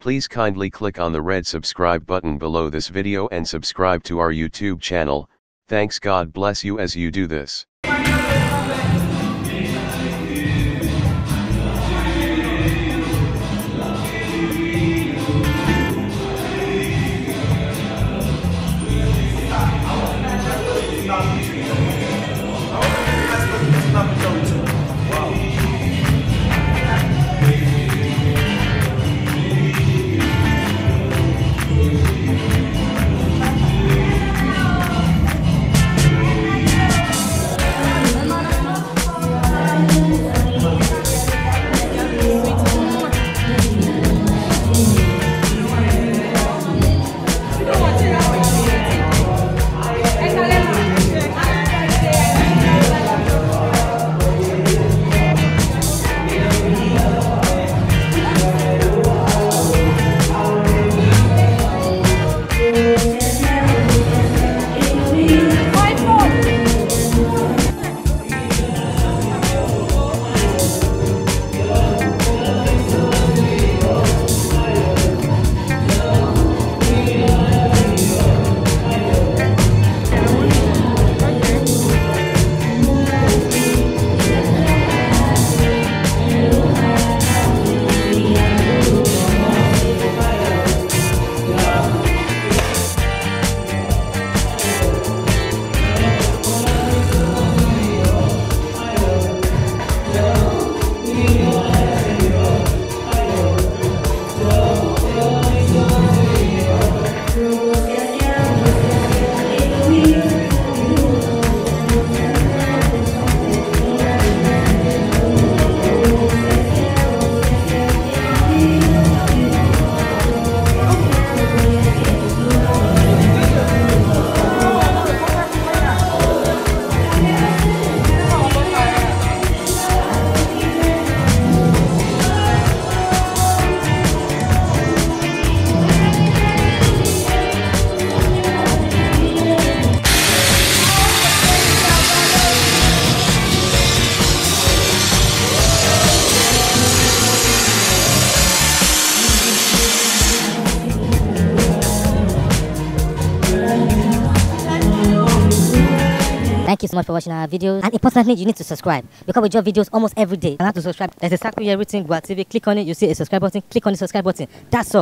Please kindly click on the red subscribe button below this video and subscribe to our YouTube channel. Thanks, God bless you as you do this. Thank you so much for watching our videos, and importantly, you need to subscribe because we drop videos almost every day. And how to subscribe? There's a circle here written Gua TV. Click on it, you see a subscribe button. Click on the subscribe button. That's all.